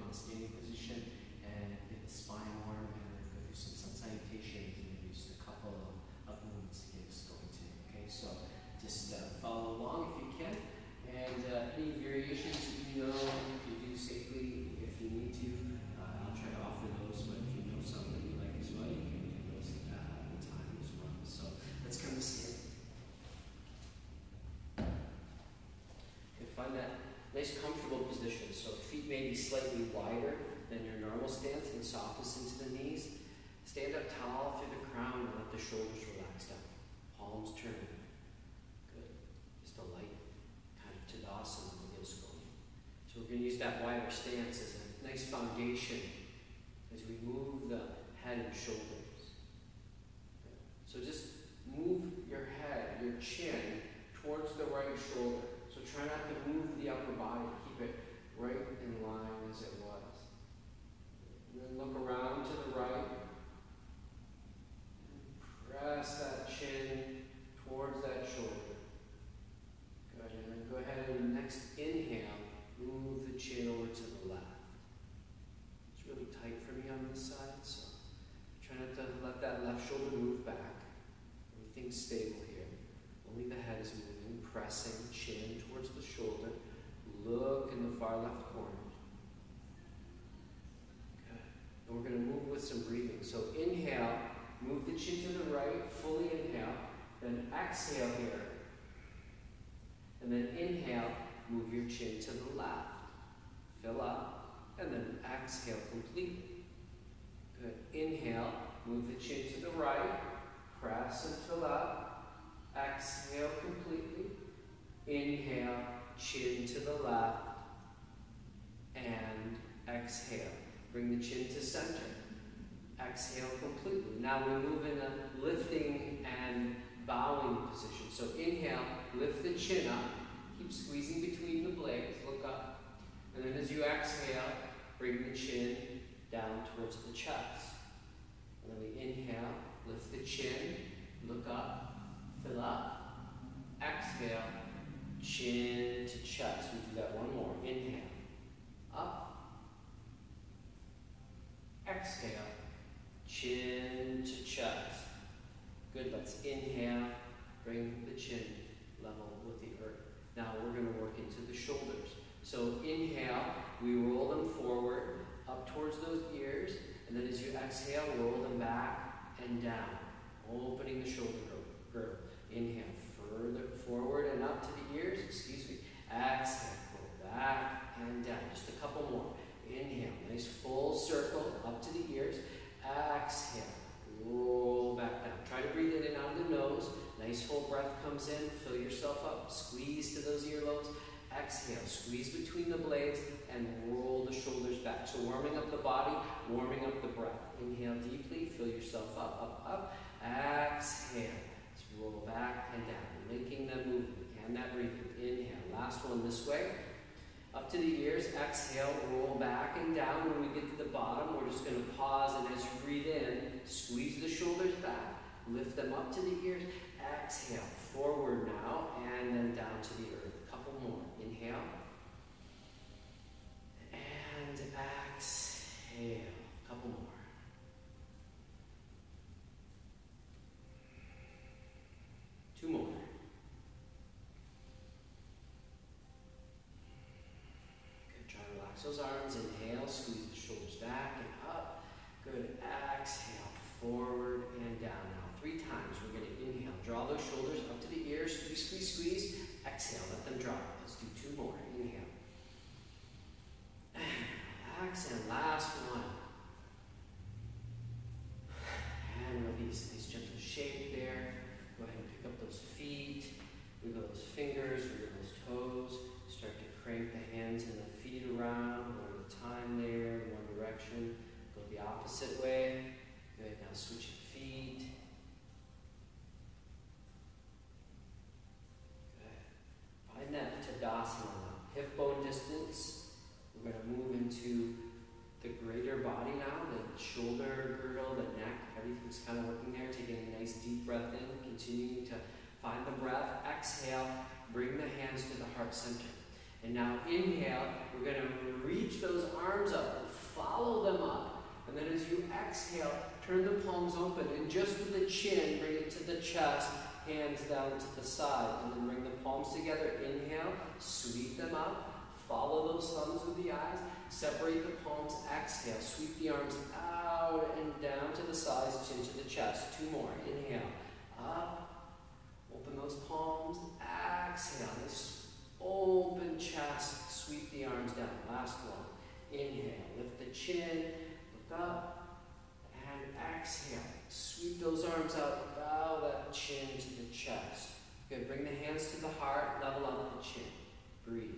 in a standing position and get the spine warm, and then go through some salutations and maybe just a couple of movements to get us going too. Okay, so just follow along if you can, and any variations you know you do safely if you need to. I'll try to offer those, but if you know some that you like as well, you can do those at the time as well. So let's come to stand. Find that nice comfortable position. So feet may be slightly wider than your normal stance and softness into the knees. Stand up tall through the crown and let the shoulders relax down. Palms turn. Good. Just a light kind of tadasana to get us going. So we're going to use that wider stance as a nice foundation as we move the head and shoulders. Good. So just move your head, your chin, towards the right shoulder. So try not to move the upper body. Keep it right in line as it was. And then look around to the right. Press that chin towards that shoulder. Good. And then go ahead and next inhale, move the chin over to the left. It's really tight for me on this side, so try not to let that left shoulder move back. Everything's stable here. Only the head is moving, pressing chin towards the shoulder. Look in the far left corner. Good. And we're going to move with some breathing. So inhale, move the chin to the right, fully inhale. Then exhale here. And then inhale, move your chin to the left. Fill up. And then exhale completely. Good. Inhale, move the chin to the right. Press and fill up. Exhale completely. Inhale, chin to the left. And exhale. Bring the chin to center. Exhale completely. Now we move in a lifting and bowing position. So inhale, lift the chin up. Keep squeezing between the blades. Look up. And then as you exhale, bring the chin down towards the chest. And then we inhale, lift the chin, look up. Fill up, exhale, chin to chest. We do that one more. Inhale, up, exhale, chin to chest. Good, let's inhale, bring the chin level with the earth. Now we're going to work into the shoulders. So inhale, we roll them forward, up towards those ears, and then as you exhale, roll them back and down, opening the shoulder girdle. Inhale, further forward and up to the ears, Exhale, pull back and down. Just a couple more. Inhale, nice full circle up to the ears. Exhale, roll back down. Try to breathe in and out of the nose. Nice full breath comes in, fill yourself up, squeeze to those earlobes. Exhale, squeeze between the blades and roll the shoulders back. So warming up the body, warming up the breath. Inhale deeply, fill yourself up, up, up. Exhale. Roll back and down, linking that movement and that breathing. Inhale, last one this way. Up to the ears, exhale, roll back and down. When we get to the bottom, we're just going to pause, and as you breathe in, squeeze the shoulders back, lift them up to the ears. Exhale, forward now, and then down to the earth. A couple more. Inhale. And exhale. A couple more. Two more. Good. Try to relax those arms. Inhale, squeeze the shoulders back and up. Good. Exhale, forward and down. Now 3 times. We're going to inhale. Draw those shoulders up to the ears. Squeeze, squeeze, squeeze. Exhale, let them drop. Let's do 2 more. Inhale. Relax, and last one. And release. Nice gentle shake there. Go ahead and pick up those feet, wiggle those fingers, wiggle those toes. Start to crank the hands and the feet around, one at a time there, in one direction. Go the opposite way. Good, now switch your feet. Good. Find that tadasana, hip bone distance. We're going to move into the greater body now, the shoulder girdle, the neck, everything's kind of working there. Taking a nice deep breath in, continuing to find the breath. Exhale, bring the hands to the heart center. And now inhale, we're going to reach those arms up, palms open, and just with the chin, bring it to the chest, hands down to the side, and then bring the palms together. Inhale, sweep them up, follow those thumbs with the eyes, separate the palms, exhale, sweep the arms out and down to the sides, chin to the chest. 2 more, inhale, up, open those palms, exhale, nice open chest, sweep the arms down. Last one, inhale, lift the chin, look up, and exhale. Sweep those arms out, bow that chin to the chest. Good, bring the hands to the heart, level out the chin. Breathe.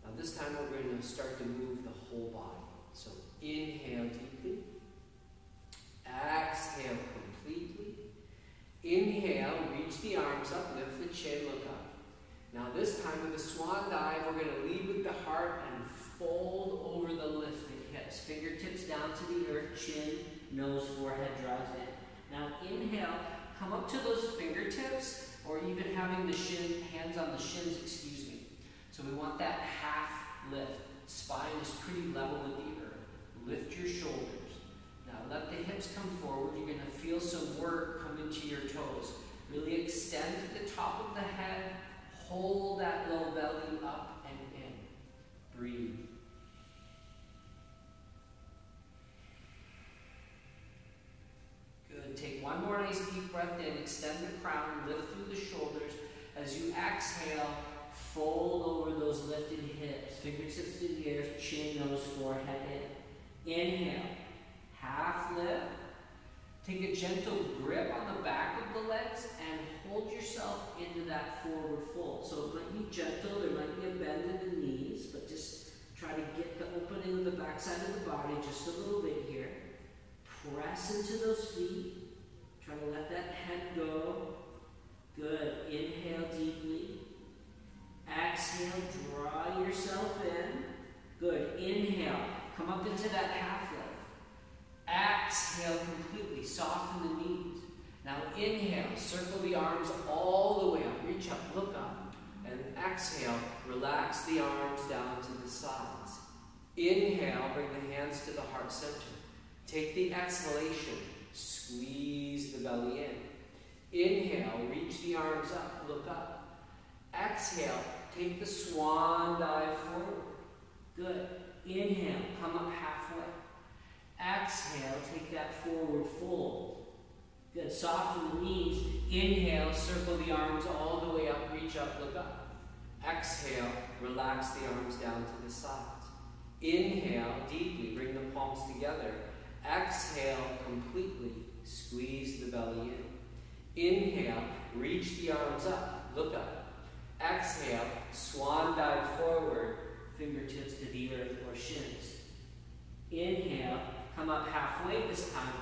Now this time we're going to start to move the whole body. So inhale deeply. Exhale completely. Inhale, reach the arms up, lift the chin, look up. Now this time with the swan dive, we're going to lead with the heart and fold over the lifted hips. Fingertips down to the earth, chin, nose, forehead draws in. Now inhale, come up to those fingertips, or even having the hands on the shins, excuse me. So we want that half lift. Spine is pretty level with the earth. Lift your shoulders. Now let the hips come forward. You're going to feel some work come into your toes. Really extend to the top of the head. Hold that low belly up and in. Breathe. Good. Take one more nice deep breath in. Extend the crown. Lift through the shoulders. As you exhale, fold over those lifted hips. Fingertips to the earth. Chin, nose, forehead in. Inhale. Half lift. Take a gentle grip on the back of the legs and hold yourself into that forward fold. So it might be gentle, there might be a bend in the knees, but just try to get the opening of the backside of the body just a little bit here. Press into those feet. Try to let that head go. Good. Inhale deeply. Exhale, draw yourself in. Good. Inhale. Come up into that half lift. Exhale completely. Soften the knees. Now inhale. Circle the arms all the way up. Reach up. Look up. And exhale. Relax the arms down to the sides. Inhale. Bring the hands to the heart center. Take the exhalation. Squeeze the belly in. Inhale. Reach the arms up. Look up. Exhale. Take the swan dive forward. Good. Inhale. Come up halfway. Exhale, take that forward fold. Good. Soften the knees. Inhale, circle the arms all the way up, reach up, look up. Exhale, relax the arms down to the sides. Inhale, deeply, bring the palms together. Exhale, completely, squeeze the belly in. Inhale, reach the arms up, look up. Exhale, swan dive forward, fingertips to the earth or shins. Inhale, come up halfway this time.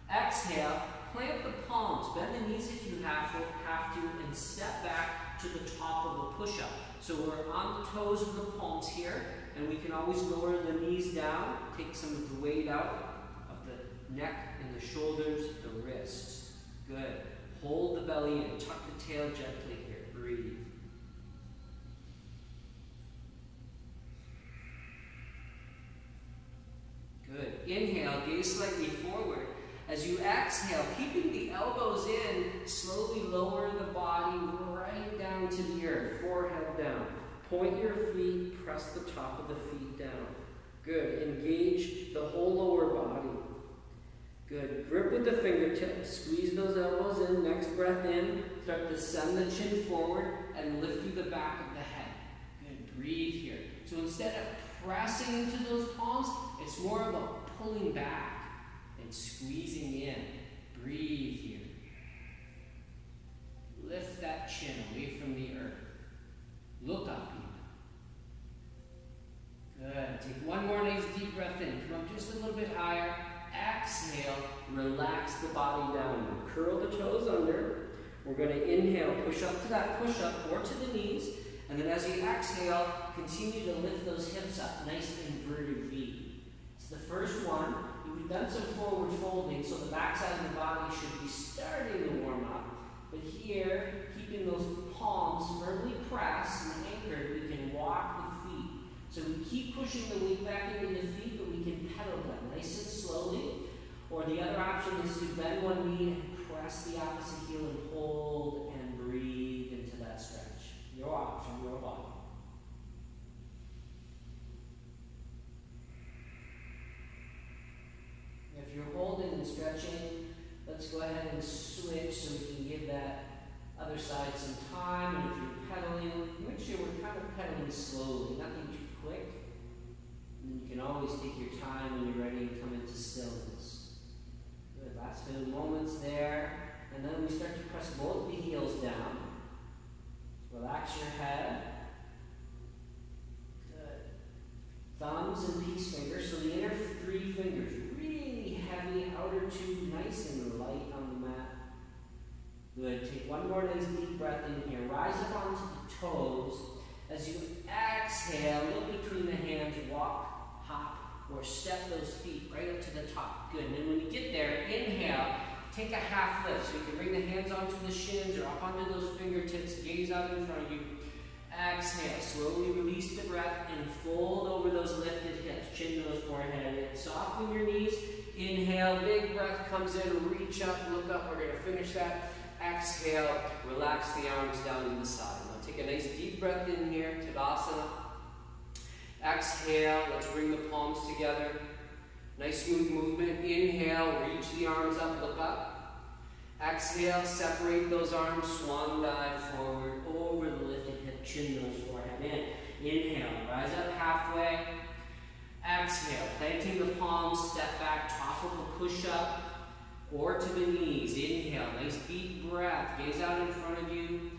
Exhale, plant the palms. Bend the knees if you have to, and step back to the top of a push-up. So we're on the toes with the palms here, and we can always lower the knees down, take some of the weight out of the neck and the shoulders, the wrists. Good. Hold the belly in, tuck the tail gently here. Breathe. Good. Inhale, gaze slightly forward. As you exhale, keeping the elbows in, slowly lower the body right down to the earth, forehead down. Point your feet, press the top of the feet down. Good. Engage the whole lower body. Good. Grip with the fingertips. Squeeze those elbows in. Next breath in. Start to send the chin forward and lift through the back of the head. Good. Breathe here. So instead of pressing into those palms, it's more of a pulling back and squeezing in. Breathe here. Lift that chin away from the earth. Look up even. Good. Take one more nice deep breath in. Come up just a little bit higher. Exhale. Relax the body down. Curl the toes under. We're going to inhale. Push up to that push-up or to the knees. And then as you exhale, continue to lift those hips up. Nice inverted V. It's the first one. We've done some forward folding, so the backside of the body should be starting to warm up. But here, keeping those palms firmly pressed and anchored, we can walk the feet. So we keep pushing the weight back into the feet, but we can pedal down nice and slowly. Or the other option is to bend one knee and press the opposite heel and hold and breathe into that stretch. Your option, your body. If you're holding and stretching, let's go ahead and switch so we can give that other side some time. And if you're pedaling, make sure we're kind of pedaling slowly, nothing too quick. And you can always take your time when you're ready and come into stillness. Good, last few moments there. And then we start to press both the heels down. Relax your head. Good. Thumbs and peace fingers. So the inner three fingers, really heavy, outer two nice and light on the mat. Good. Take one more nice deep breath in here. Rise up onto the toes. As you exhale, look between the hands, walk, hop, or step those feet right up to the top. Good. And then when you get there, inhale, take a half lift. So you can bring the hands onto the shins or up onto those fingertips, gaze out in front of you. Exhale, slowly release the breath and fold over those lifted hips, chin, nose, forehead, and soften your knees. Inhale, big breath comes in, reach up, look up. We're going to finish that. Exhale, relax the arms down to the side. Now take a nice deep breath in here, tadasana. Exhale, let's bring the palms together. Nice smooth movement. Inhale, reach the arms up, look up. Exhale, separate those arms, swan dive forward, over the lifted hip, chin, nose, forehead in. Inhale, rise up halfway. Exhale, planting the palms, step back, top of a push-up, or to the knees. Inhale, nice deep breath, gaze out in front of you.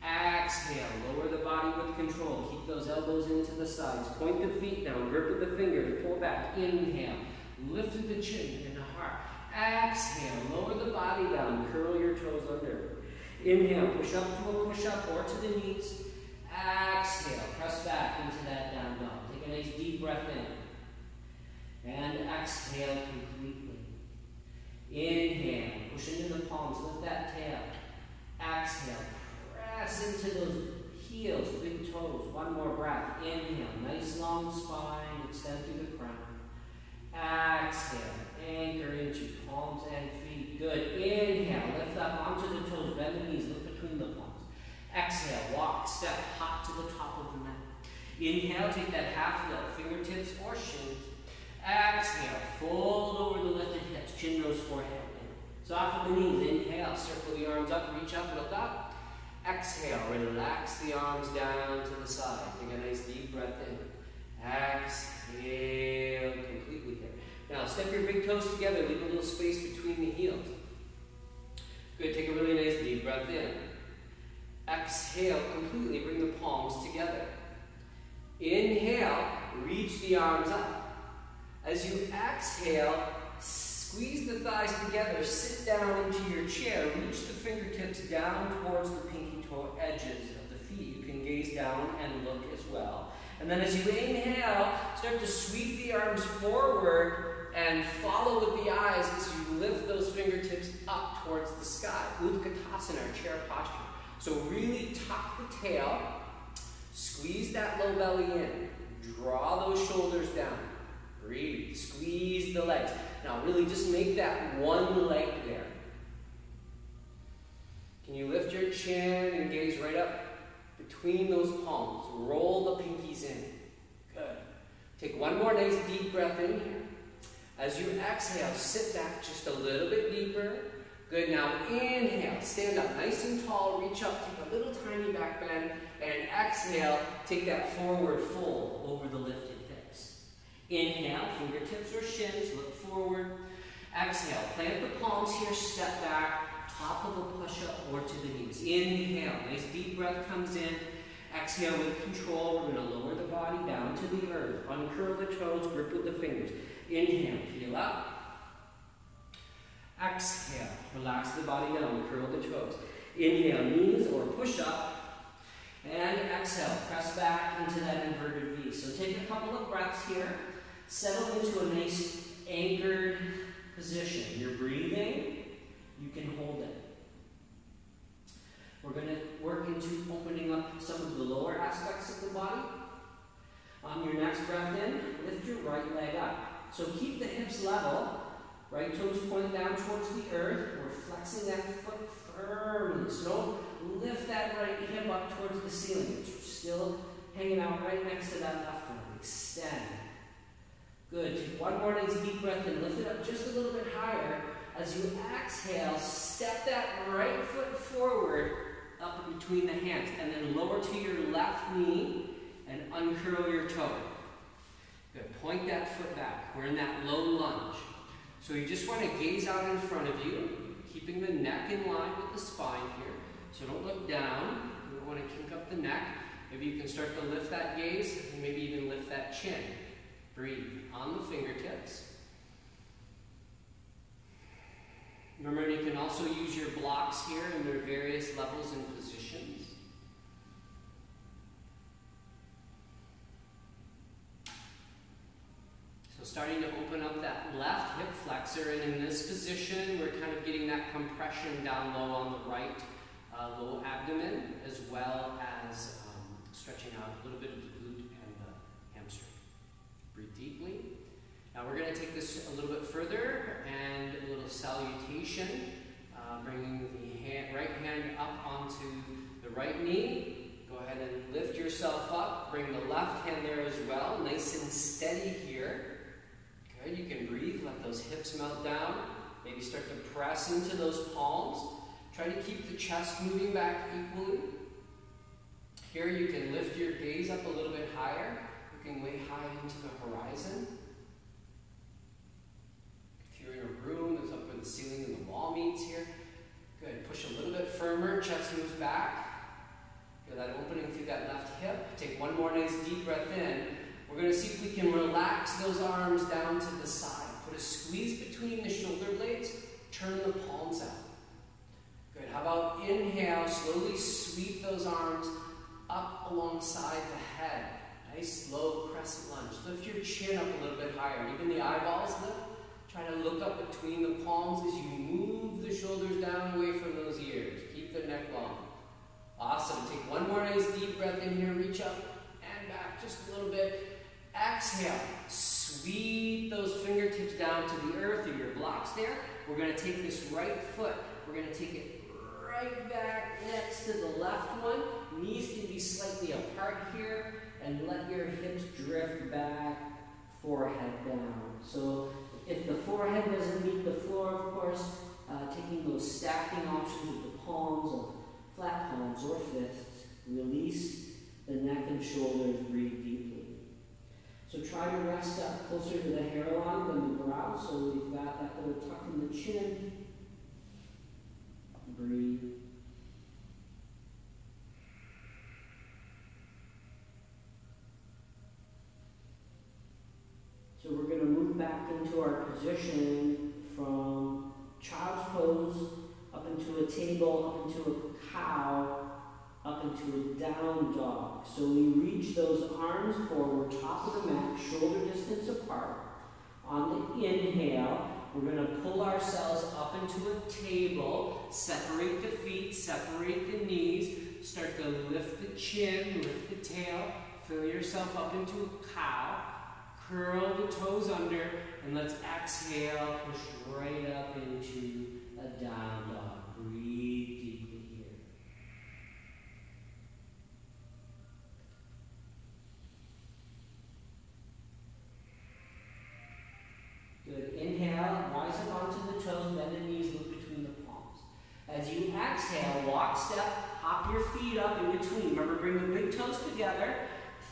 Exhale, lower the body with control. Keep those elbows into the sides. Point the feet down, grip with the fingers, pull back. Inhale, lift the chin and the heart. Exhale, lower the body down, curl your toes under. Inhale, push up to a push-up or to the knees. Exhale, press back into that down dog. Take a nice deep breath in. And exhale completely. Inhale, push into the palms, lift that tail. Exhale, press into those heels, big toes. One more breath. Inhale, nice long spine, extend through the crown. Exhale, anchor into palms and feet. Good. Inhale, lift up onto the toes, bend the knees, look between the palms. Exhale, walk, step, hop to the top of the mat. Inhale, take that half lift, fingertips or shins. Exhale, fold over the lifted hips, chin, nose, forehead in. Soften the knees. Inhale, circle the arms up, reach up, look up. Exhale, relax the arms down to the side. Take a nice deep breath in. Exhale completely here. Now, step your big toes together, leave a little space between the heels. Good, take a really nice deep breath in. Exhale completely, bring the palms together. Inhale, reach the arms up. As you exhale, squeeze the thighs together, sit down into your chair, reach the fingertips down towards the pinky toe edges of the feet. You can gaze down and look as well. And then as you inhale, start to sweep the arms forward and follow with the eyes as you lift those fingertips up towards the sky. Utkatasana, or chair posture. So really tuck the tail, squeeze that low belly in, draw those shoulders down. Breathe, squeeze the legs. Now really just make that one leg there. Can you lift your chin and gaze right up between those palms? Roll the pinkies in. Good. Take one more nice deep breath in here. As you exhale, sit back just a little bit deeper. Good, now inhale, stand up nice and tall, reach up, take a little tiny back bend, and exhale, take that forward fold over the lifted hips. Inhale, fingertips or shins, look forward. Exhale, plant the palms here, step back, top of a push-up or to the knees. Inhale, nice deep breath comes in. Exhale with control, we're going to lower the body down to the earth. Uncurl the toes, grip with the fingers. Inhale, peel up. Exhale, relax the body down, curl the toes. Inhale, knees or push up. And exhale, press back into that inverted V. So take a couple of breaths here. Settle into a nice anchored position. You're breathing, you can hold it. We're going to work into opening up some of the lower aspects of the body. On your next breath in, lift your right leg up. So keep the hips level. Right toes point down towards the earth. We're flexing that foot firmly. So don't lift that right hip up towards the ceiling. It's still hanging out right next to that left one. Extend. Good. Take one more nice deep breath in. Lift it up just a little bit higher. As you exhale, step that right foot forward up between the hands. And then lower to your left knee and uncurl your toe. Good. Point that foot back. We're in that low lunge. So you just want to gaze out in front of you, keeping the neck in line with the spine here. So don't look down. You don't want to kink up the neck. Maybe you can start to lift that gaze and maybe even lift that chin. Breathe on the fingertips. Remember, you can also use your blocks here in their various levels and positions. So starting to open up that left hip flexor, and in this position, we're kind of getting that compression down low on the right low abdomen, as well as stretching out a little bit of the glute and the hamstring. Breathe deeply. Now we're going to take this a little bit further and a little salutation, bringing the right hand up onto the right knee. Go ahead and lift yourself up. Bring the left hand there as well, nice and steady here. Good, you can breathe, let those hips melt down. Maybe start to press into those palms. Try to keep the chest moving back equally. Here you can lift your gaze up a little bit higher, looking way high into the horizon. If you're in a room that's up where the ceiling and the wall meets here, good. Push a little bit firmer, chest moves back. Feel that opening through that left hip. Take one more nice deep breath in. We're going to see if we can relax those arms down to the side. Put a squeeze between the shoulder blades. Turn the palms out. Good. How about inhale, slowly sweep those arms up alongside the head. Nice slow crescent lunge. Lift your chin up a little bit higher. Even the eyeballs lift. Try to look up between the palms as you move the shoulders down away from those ears. Keep the neck long. Awesome. Take one more nice deep breath in here. Reach up and back just a little bit. Exhale. Sweep those fingertips down to the earth or your blocks there. We're going to take this right foot. We're going to take it right back next to the left one. Knees can be slightly apart here. And let your hips drift back, forehead down. So if the forehead doesn't meet the floor, of course, taking those stacking options with the palms of flat palms or fists, release the neck and shoulders, breathe deeply. So try to rest up closer to the hairline than the brow, so we've got that little tuck in the chin. Breathe. So we're going to move back into our position from child's pose up into a table, up into a cow, up into a down dog. So we reach those arms forward, top of the mat, shoulder distance apart. On the inhale, we're going to pull ourselves up into a table, separate the feet, separate the knees, start to lift the chin, lift the tail, fill yourself up into a cow. Curl the toes under, and let's exhale, push right up into a down dog. Breathe deeply here. Good. Inhale, rise up onto the toes, bend the knees, look between the palms. As you exhale, walk, step, hop your feet up in between. Remember, bring the big toes together.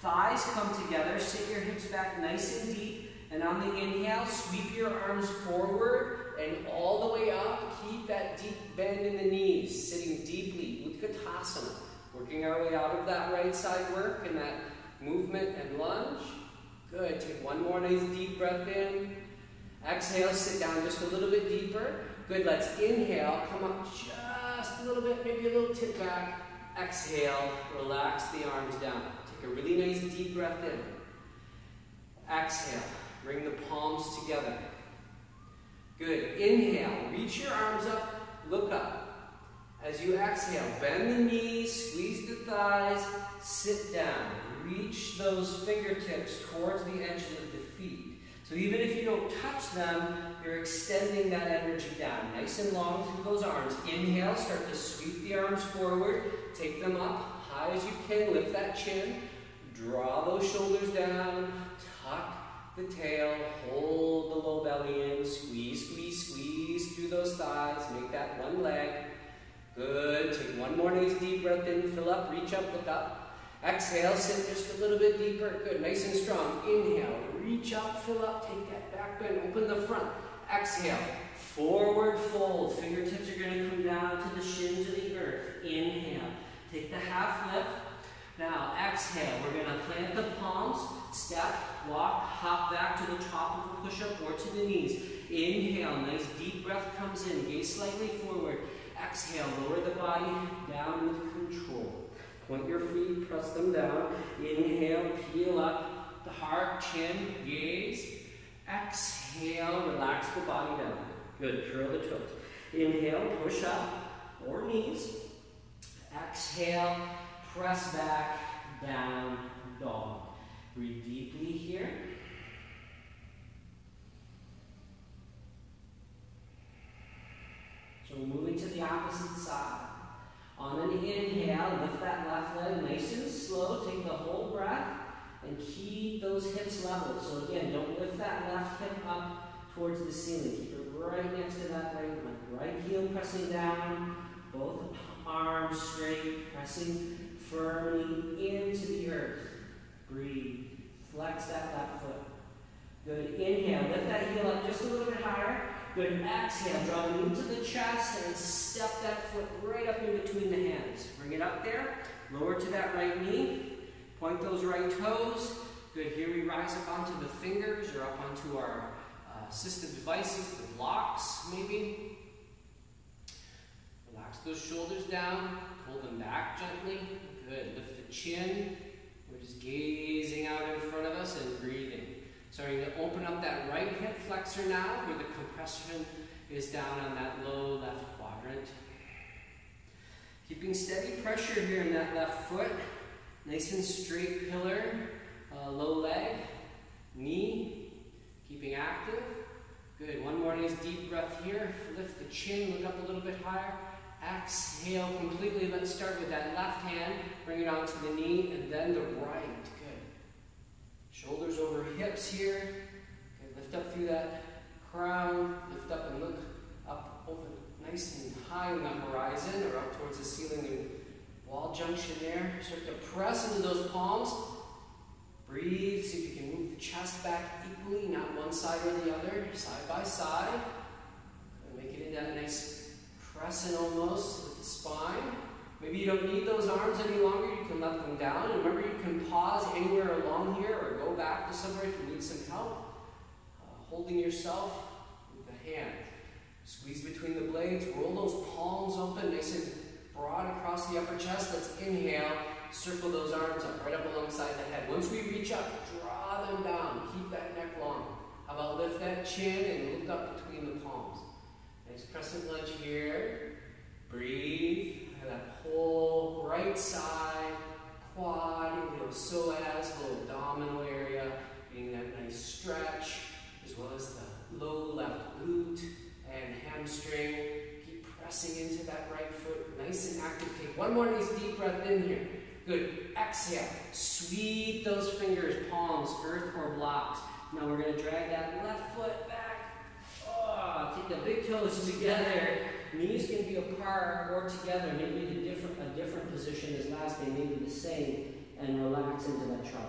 Thighs come together, sit your hips back nice and deep, and on the inhale, sweep your arms forward and all the way up. Keep that deep bend in the knees, sitting deeply, utkatasana. Working our way out of that right side work and that movement and lunge. Good, take one more nice deep breath in. Exhale, sit down just a little bit deeper. Good, let's inhale, come up just a little bit, maybe a little tip back. Exhale, relax the arms down. A really nice deep breath in. Exhale. Bring the palms together. Good. Inhale. Reach your arms up. Look up. As you exhale, bend the knees, squeeze the thighs, sit down. Reach those fingertips towards the edges of the feet. So So even if you don't touch them, you're extending that energy down. Nice and long through those arms. Inhale, start to sweep the arms forward. Take them up high as you can. Lift that chin. Draw those shoulders down. Tuck the tail. Hold the low belly in. Squeeze, squeeze, squeeze through those thighs. Make that one leg. Good. Take one more nice deep breath in. Fill up. Reach up. Look up. Exhale, sit just a little bit deeper. Good, nice and strong. Inhale, reach up, fill up, take that back bend, open the front. Exhale, forward fold. Fingertips are going to come down to the shins of the earth. Inhale, take the half lift. Now, exhale, we're going to plant the palms, step, walk, hop back to the top of the push-up or to the knees. Inhale, nice deep breath comes in, gaze slightly forward. Exhale, lower the body down with control. Point your feet, press them down. Inhale, peel up the heart, chin, gaze. Exhale, relax the body down. Good, curl the toes. Inhale, push up or knees. Exhale, press back, down, dog. Breathe deeply here. So we're moving to the opposite side. On an inhale, lift that left leg nice and slow. Take the whole breath and keep those hips level. So again, don't lift that left hip up towards the ceiling. Keep it right next to that right leg. Right heel pressing down. Both arms straight, pressing firmly into the earth. Breathe. Flex that left foot. Good. Inhale. Lift that heel up just a little bit higher. Good. Exhale. Draw the knee to the chest and step that foot right up in between the hands. Bring it up there. Lower to that right knee. Point those right toes. Good. Here we rise up onto the fingers or up onto our assistive devices, the blocks maybe. Relax those shoulders down. Pull them back gently. Good. Lift the chin. We're just gazing out in front of us and breathing. Starting to open up that right hip flexor now, where the compression is down on that low left quadrant. Keeping steady pressure here in that left foot. Nice and straight pillar, low leg, knee. Keeping active. Good. One more nice deep breath here. Lift the chin, look up a little bit higher. Exhale completely. Let's start with that left hand. Bring it onto the knee and then the right. Shoulders over hips here. Okay, lift up through that crown. Lift up and look up over nice and high in the horizon or up towards the ceiling and wall junction there. Start to press into those palms. Breathe. See if you can move the chest back equally, not one side or the other, side by side. And make it into that nice crescent almost with the spine. Maybe you don't need those arms any longer, you can let them down. And remember, you can pause anywhere along here or go back to somewhere if you need some help. Holding yourself with the hand. Squeeze between the blades, roll those palms open, nice and broad across the upper chest. Let's inhale, circle those arms up, right up alongside the head. Once we reach up, draw them down, keep that neck long. How about lift that chin and look up between the palms. Nice crescent lunge here. Breathe. That whole right side, quad, psoas, little abdominal area, getting that nice stretch, as well as the low left glute and hamstring. Keep pressing into that right foot, nice and active. Take one more nice deep breath in here. Good. Exhale. Sweep those fingers, palms, earth or blocks. Now we're going to drag that left foot back. Oh, take the big toes together. Knees can be apart or together, maybe a different position as last, they may be the same, and relax into that child's pose.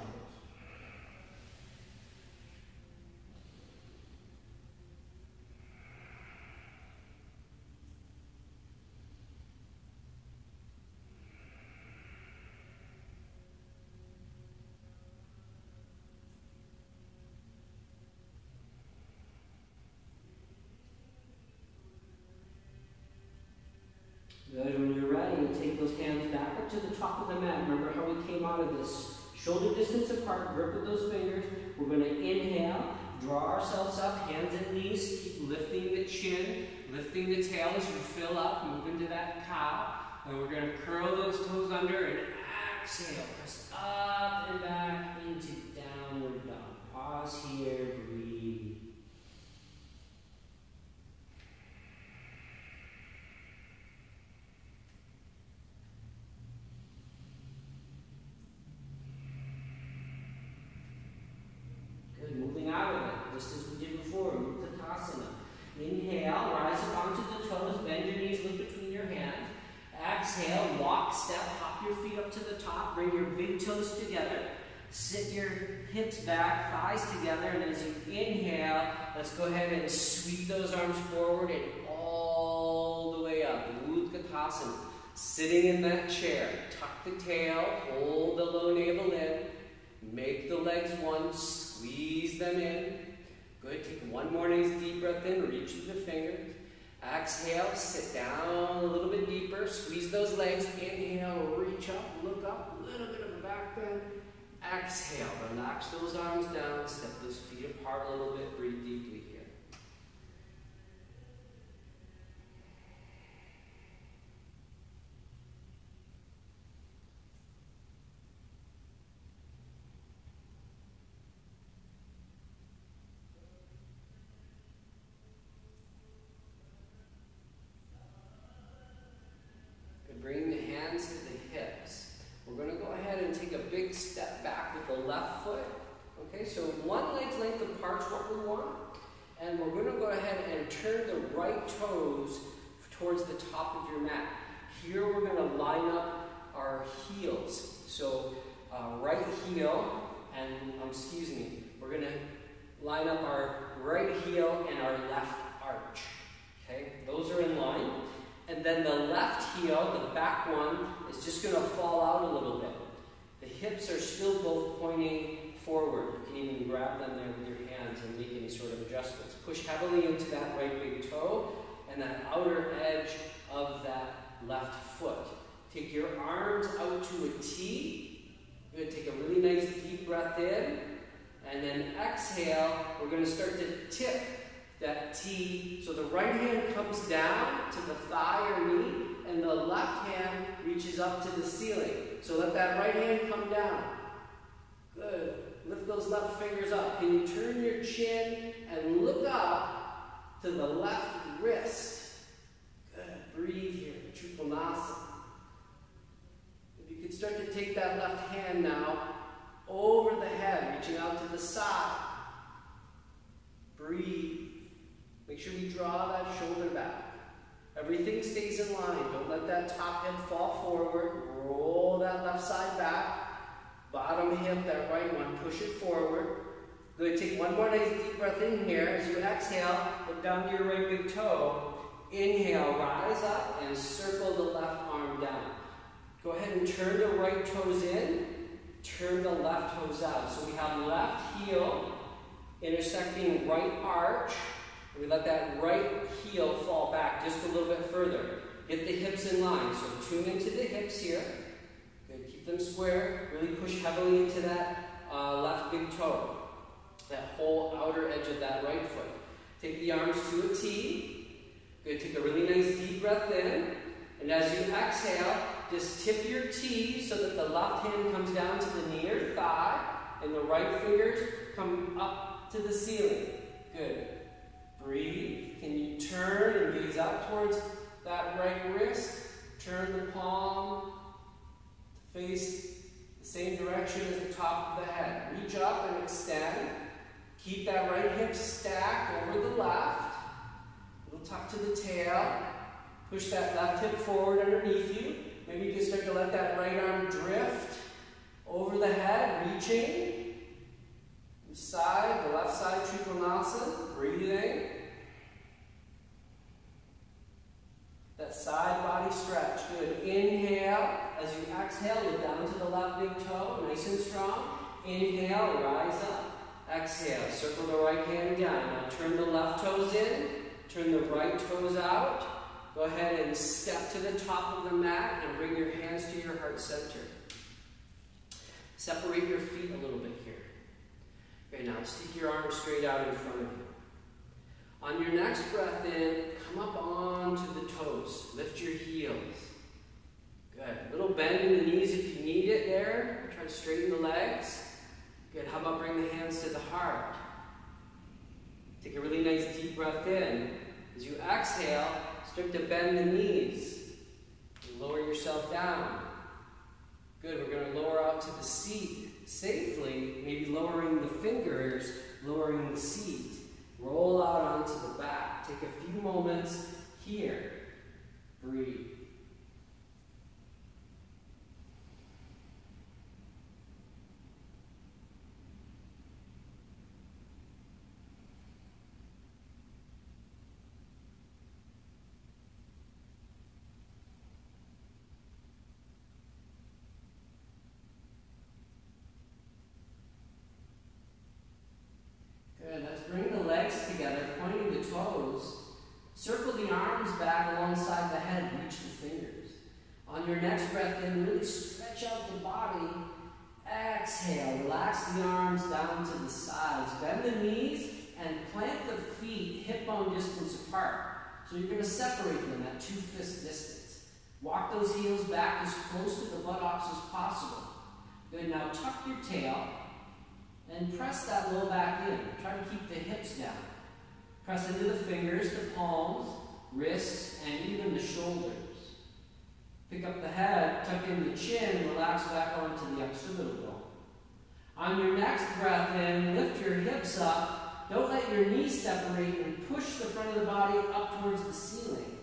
Good. When you're ready, you take those hands back up to the top of the mat. Remember how we came out of this. Shoulder distance apart, grip with those fingers. We're going to inhale, draw ourselves up, hands and knees. Keep lifting the chin, lifting the tail as you fill up, move into that cow. And we're going to curl those toes under and exhale. Press up and back into downward dog. Pause here, breathe. just as we did before, utkatasana. Inhale, rise up onto the toes, bend your knees, look between your hands. Exhale, walk, step, hop your feet up to the top, bring your big toes together. Sit your hips back, thighs together, and as you inhale, let's go ahead and sweep those arms forward and all the way up. Utkatasana. Sitting in that chair, tuck the tail, hold the low navel in, make the legs one, squeeze them in. Good, take one more nice deep breath in, reach with the fingers. Exhale, sit down a little bit deeper, squeeze those legs. Inhale, reach up, look up, a little bit of a back bend. Exhale, relax those arms down, step those feet apart a little bit, breathe deeply here. Bring the hands to the hips. We're going to go ahead and take a big step back with the left foot. Okay, so one leg's length apart is what we want. And we're going to go ahead and turn the right toes towards the top of your mat. Here we're going to line up our heels. So right heel and, we're going to line up our right heel and our left arch. Okay, those are in line. And then the left heel, the back one, is just going to fall out a little bit. The hips are still both pointing forward. You can even grab them there with your hands and make any sort of adjustments. Push heavily into that right big toe and that outer edge of that left foot. Take your arms out to a T. You're going to take a really nice deep breath in. And then exhale, we're going to start to tip that T, so the right hand comes down to the thigh or knee, and the left hand reaches up to the ceiling. So let that right hand come down. Good. Lift those left fingers up. Can you turn your chin and look up to the left wrist? Good. Breathe here. Trikonasana. If you could start to take that left hand now over the head, reaching out to the side. Breathe. Make sure we draw that shoulder back. Everything stays in line. Don't let that top head fall forward. Roll that left side back. Bottom hip, that right one, push it forward. Good, take one more nice deep breath in here. As you exhale, look down to your right big toe. Inhale, rise up and circle the left arm down. Go ahead and turn the right toes in. Turn the left toes out. So we have left heel intersecting right arch. We let that right heel fall back just a little bit further. Get the hips in line. So tune into the hips here. Good. Keep them square. Really push heavily into that left big toe. That whole outer edge of that right foot. Take the arms to a T. Good. Take a really nice deep breath in. And as you exhale, just tip your T so that the left hand comes down to the knee or thigh. And the right fingers come up to the ceiling. Good. Breathe. Can you turn and gaze up towards that right wrist? Turn the palm to face the same direction as the top of the head. Reach up and extend. Keep that right hip stacked over the left. A little tuck to the tail. Push that left hip forward underneath you. Maybe you can start to let that right arm drift over the head, reaching. Side, the left side, trikonasana, breathing. That side body stretch, good. Inhale, as you exhale, look down to the left big toe, nice and strong. Inhale, rise up. Exhale, circle the right hand down. Now turn the left toes in, turn the right toes out. Go ahead and step to the top of the mat and bring your hands to your heart center. Separate your feet a little bit here. Okay, now stick your arms straight out in front of you. On your next breath in, come up onto the toes. Lift your heels. Good. A little bend in the knees if you need it there. Try to straighten the legs. Good. How about bring the hands to the heart? Take a really nice deep breath in. As you exhale, start to bend the knees. Lower yourself down. Good. We're going to lower out to the seat safely, maybe lowering the fingers lowering the seat. Roll out onto the back. Take a few moments here. Breathe. Good. Let's bring the legs together, pointing the toes. Circle the arms back alongside the head. Reach the fingers. On your next breath in, really stretch out the body. Exhale. Relax the arms down to the sides. Bend the knees and plant the feet hip bone distance apart. So you're going to separate them at 2 fist distance. Walk those heels back as close to the buttocks as possible. Good. Now tuck your tail. And press that low back in. Try to keep the hips down. Press into the fingers, the palms, wrists, and even the shoulders. Pick up the head, tuck in the chin, relax back onto the occipital bone. On your next breath in, lift your hips up. Don't let your knees separate and push the front of the body up towards the ceiling.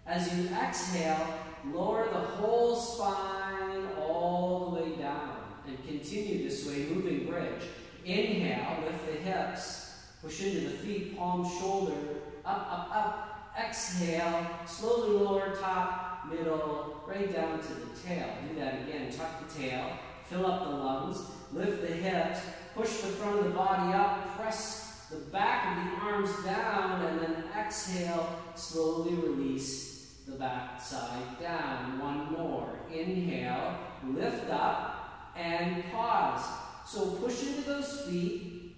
As you exhale, lower the whole spine all the way down. And continue this way, moving bridge. Inhale, lift the hips, push into the feet, palm, shoulder, up, up, up. Exhale, slowly lower top, middle, right down to the tail. Do that again. Tuck the tail, fill up the lungs, lift the hips, push the front of the body up, press the back of the arms down, and then exhale, slowly release the back side down. One more. Inhale, lift up, and pause. So push into those feet,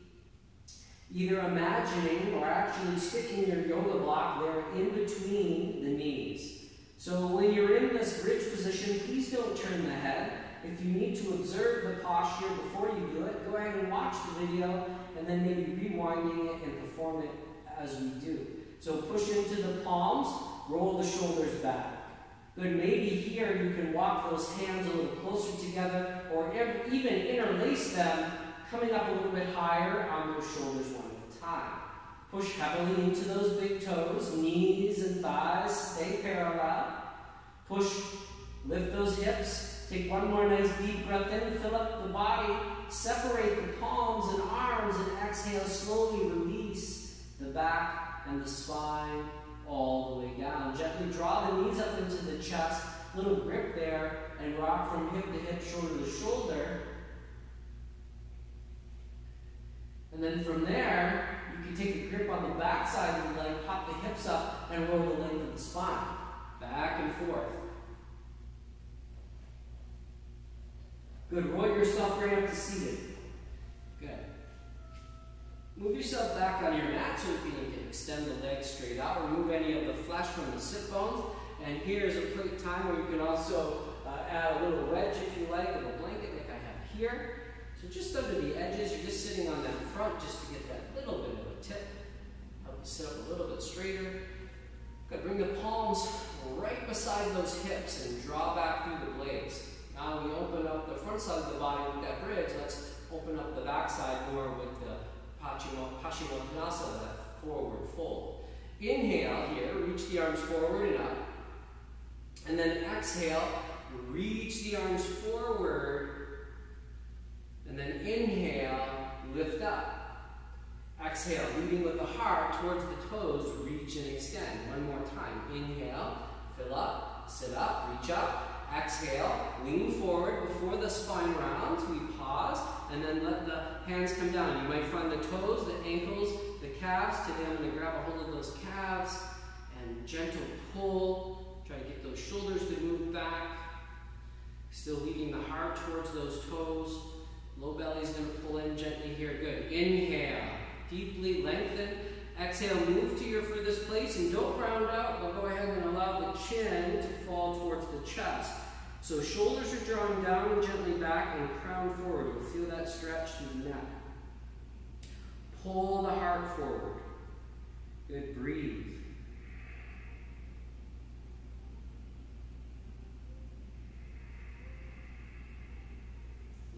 either imagining or actually sticking your yoga block there in between the knees. So when you're in this bridge position, please don't turn the head. If you need to observe the posture before you do it, go ahead and watch the video and then maybe rewinding it and perform it as we do. So push into the palms, roll the shoulders back. Good, maybe here you can walk those hands a little closer together or even interlace them, coming up a little bit higher on those shoulders one at a time. Push heavily into those big toes, knees and thighs, stay parallel. Push, lift those hips. Take one more nice deep breath in, fill up the body, separate the palms and arms, and exhale, slowly release the back and the spine all the way down. Gently draw the knees up into the chest, little grip there, and rock from hip to hip, shoulder to shoulder. And then from there, you can take a grip on the back side of the leg, pop the hips up, and roll the length of the spine. Back and forth. Good. Roll yourself right up to seated. Good. Move yourself back on your mat so you can extend the legs straight out. Remove any of the flesh from the sit bones. And here's a quick time where you can also add a little wedge if you like, of a blanket like I have here. So just under the edges, you're just sitting on that front just to get that little bit of a tip. Help you sit up a little bit straighter. Good. Bring the palms right beside those hips and draw back through the blades. Now we open up the front side of the body with that bridge. Let's open up the back side more with the paschimottanasana, that forward fold. Inhale here, reach the arms forward and up. And then exhale, reach the arms forward. And then inhale, lift up. Exhale, leading with the heart towards the toes, reach and extend. One more time. Inhale, fill up, sit up, reach up. Exhale, lean forward before the spine rounds. We pause, and then let the hands come down. You might find the toes, the ankles, the calves. Today I'm going to grab a hold of those calves and gentle pull. Try to get those shoulders to move back. Still leading the heart towards those toes. Low belly is going to pull in gently here. Good. Inhale, deeply lengthen. Exhale, move to your furthest place and don't round out, but go ahead and allow the chin to fall towards the chest. So shoulders are drawn down and gently back and crown forward. You'll feel that stretch through the neck. Pull the heart forward. Good, breathe.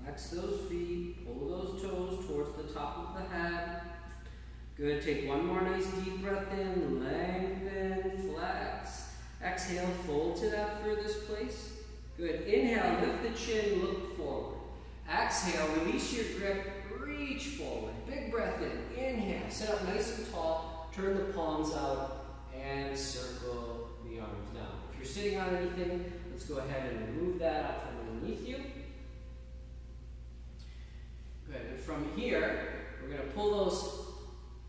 Flex those feet, pull those toes towards the top of the head. Good, take one more nice deep breath in, lengthen, flex. Exhale, fold to that furthest place. Good, inhale, lift the chin, look forward. Exhale, release your grip, reach forward. Big breath in, inhale, sit up nice and tall, turn the palms out, and circle the arms down. If you're sitting on anything, let's go ahead and remove that out from underneath you. Good, and from here, we're going to pull those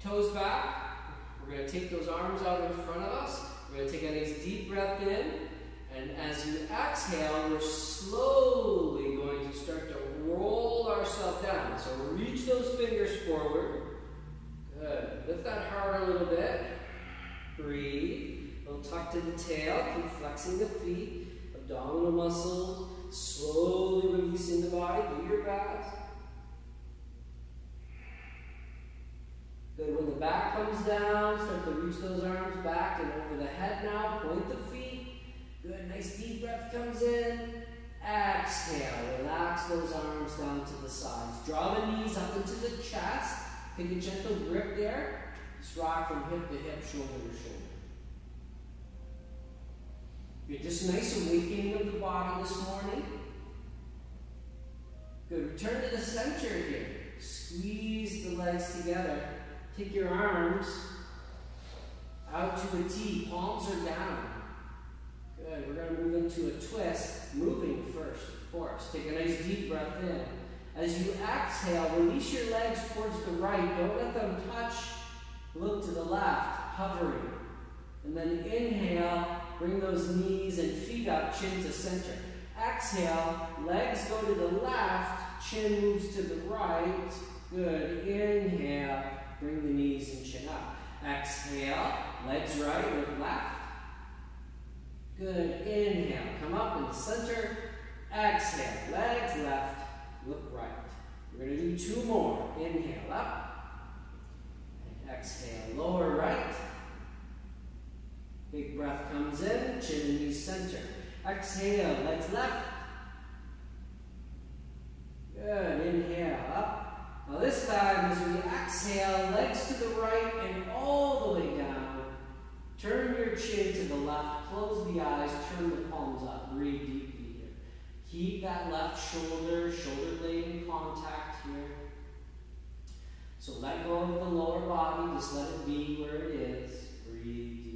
toes back. We're going to take those arms out in front of us. We're going to take a nice deep breath in. And as you exhale, we're slowly going to start to roll ourselves down. So reach those fingers forward. Good. Lift that heart a little bit. Breathe. A little tuck to the tail. Keep flexing the feet. Abdominal muscles. Slowly releasing the body. Do your best. Good. When the back comes down, start to reach those arms back and over the head now. Point the feet. Good. Nice deep breath comes in. Exhale. Relax those arms down to the sides. Draw the knees up into the chest. Take a gentle grip there. Just rock from hip to hip, shoulder to shoulder. Good. Just nice awakening of the body this morning. Good. Return to the center here. Squeeze the legs together. Take your arms out to a T. Palms are down. Good. We're going to move into a twist. Moving first, of course. Take a nice deep breath in. As you exhale, release your legs towards the right. Don't let them touch. Look to the left, hovering. And then inhale, bring those knees and feet up, chin to center. Exhale, legs go to the left, chin moves to the right. Good. Inhale, bring the knees and chin up. Exhale, legs right, look left. Good. Inhale, come up in the center. Exhale, legs left, look right. We're going to do two more. Inhale, up. And exhale, lower right. Big breath comes in, chin and knees center. Exhale, legs left. Good. Inhale, up. Now this time, as we exhale, legs to the right and all the way down. Turn your chin to the left, close the eyes, turn the palms up. Breathe deeply here. Keep that left shoulder, shoulder blade in contact here. So let go of the lower body, just let it be where it is. Breathe deeply.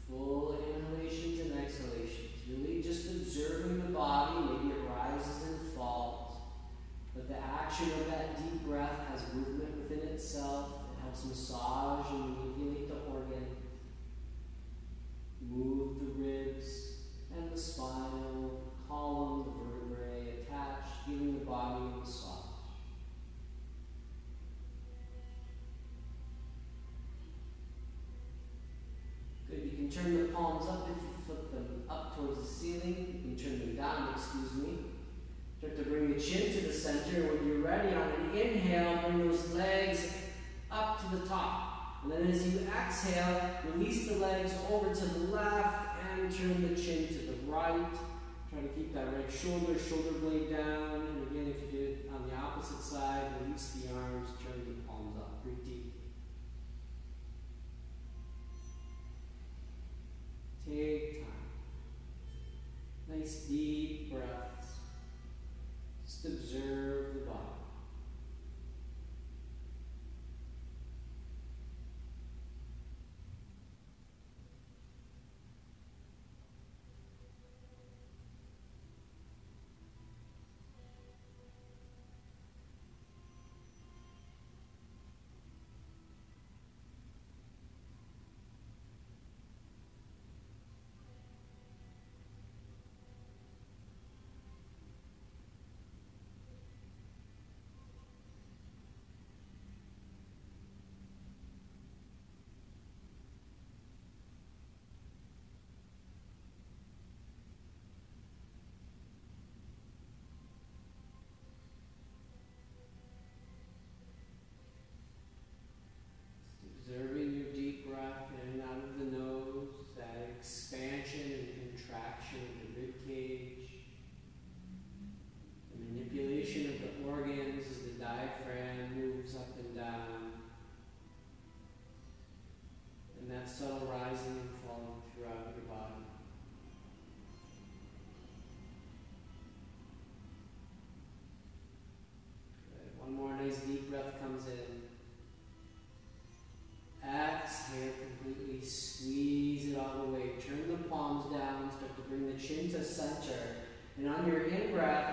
Full inhalations and exhalations. Really just observing the body. Maybe it rises and falls. But the action of that deep breath has movement within itself. It helps massage and manipulate the organ. Move the ribs and the spinal column, the vertebrae attached, giving the body a massage. Good. You can turn the palms up if you flip them up towards the ceiling. You can turn them down, excuse me. Start to bring the chin to the center. When you're ready, on an inhale, bring those legs up to the top. And then as you exhale, release the legs over to the left and turn the chin to the right. Try to keep that right shoulder, shoulder blade down. And again, if you did it on the opposite side, release the arms, turn the palms up. Breathe deep. Take time. Nice deep breaths. Just observe the body.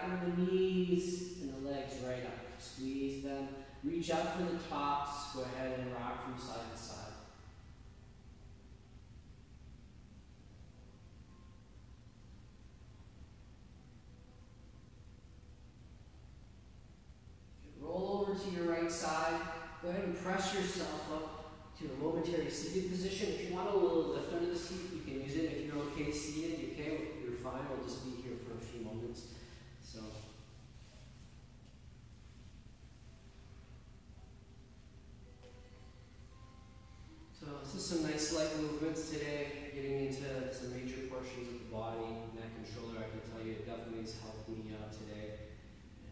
bring the knees and the legs right up. Squeeze them. Reach up for the tops. Go ahead and rock from side to side. Roll over to your right side. Go ahead and press yourself up to a momentary seated position. If you want a little lift under the seat, you can use it. If you're okay seated, you're fine. We'll just be here for a few moments. So this is some nice light movements today, getting into some major portions of the body, neck and shoulder. I can tell you it definitely has helped me out today,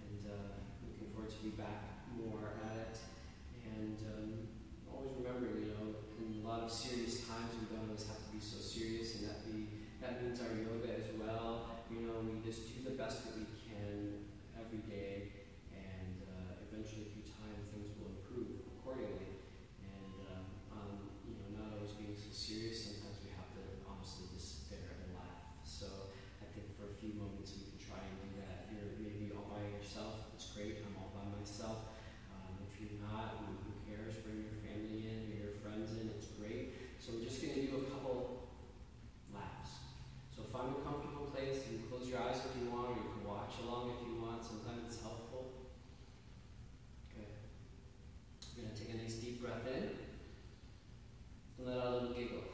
and looking forward to be back more at it. And always remembering, in a lot of serious times, we don't always have to be so serious, and that means our yoga as well. We just do the best that we can every day, and eventually through time things will improve accordingly. And not always being so serious, sometimes we have to honestly despair and laugh. So I think for a few moments we can try and do that. If you're maybe all by yourself, it's great. I'm all by myself. If you're not, who cares? Bring your family in, bring your friends in, it's great. So we're just going to do a couple laps. So find a comfortable place. You can close your eyes if you want, or you can watch along if you want. Sometimes it's helpful. Okay. We're going to take a nice deep breath in. And let out a little giggle.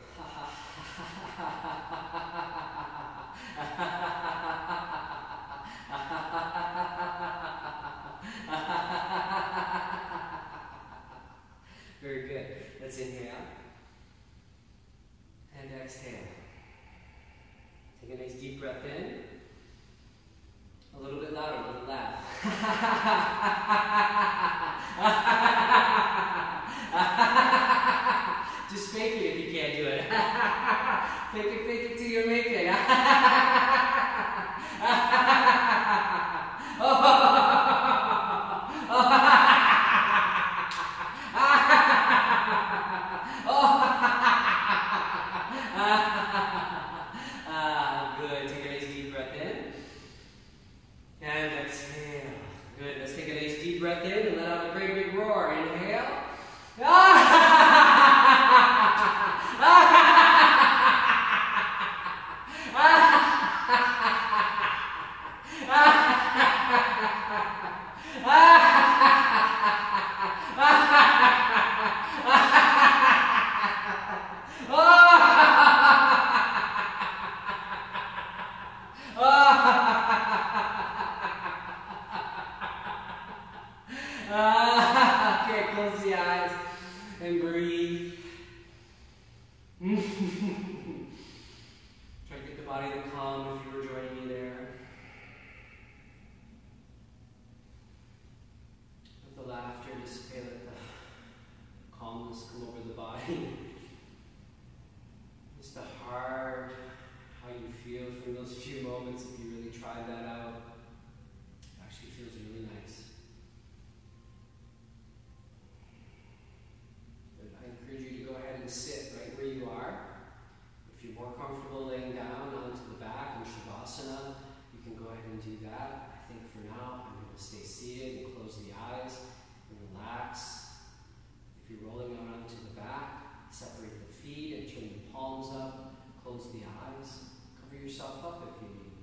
Very good. Let's inhale. And exhale. Take a nice deep breath in. A little bit louder, a little laugh. Just fake it if you can't do it. Fake it till you make it. Good. Take a nice deep breath in. And exhale. Good. Let's take a nice deep breath in and let out a great big roar. Inhale. Okay, close the eyes and breathe. Try to get the body to calm if you were joining me there. Let the laughter dissipate, let the calmness come over the body. Just the heart, how you feel from those few moments if you really tried that out. It actually feels really nice. I encourage you to go ahead and sit right where you are. If you're more comfortable laying down onto the back in Shavasana, you can go ahead and do that. I think for now, I'm going to stay seated and close the eyes and relax. If you're rolling out onto the back, separate the feet and turn the palms up, close the eyes, cover yourself up if you need.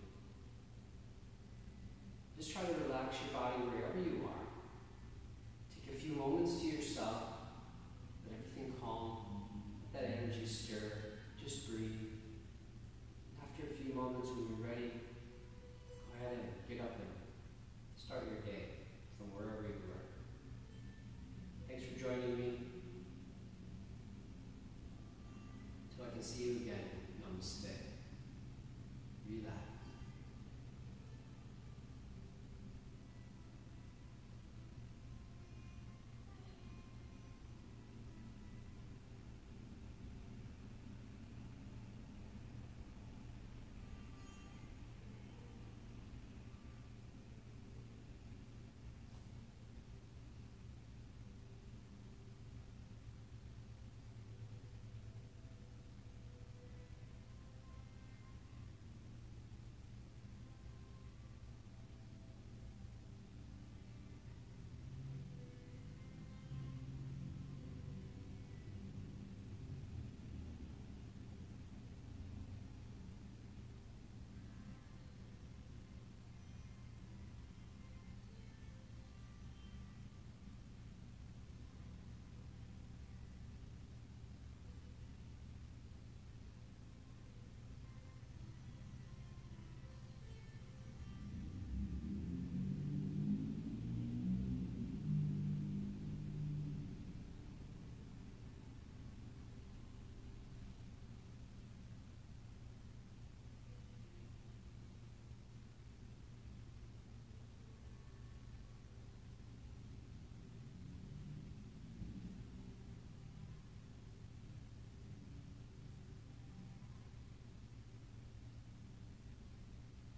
Just try to relax your body wherever you are. Take a few moments to yourself.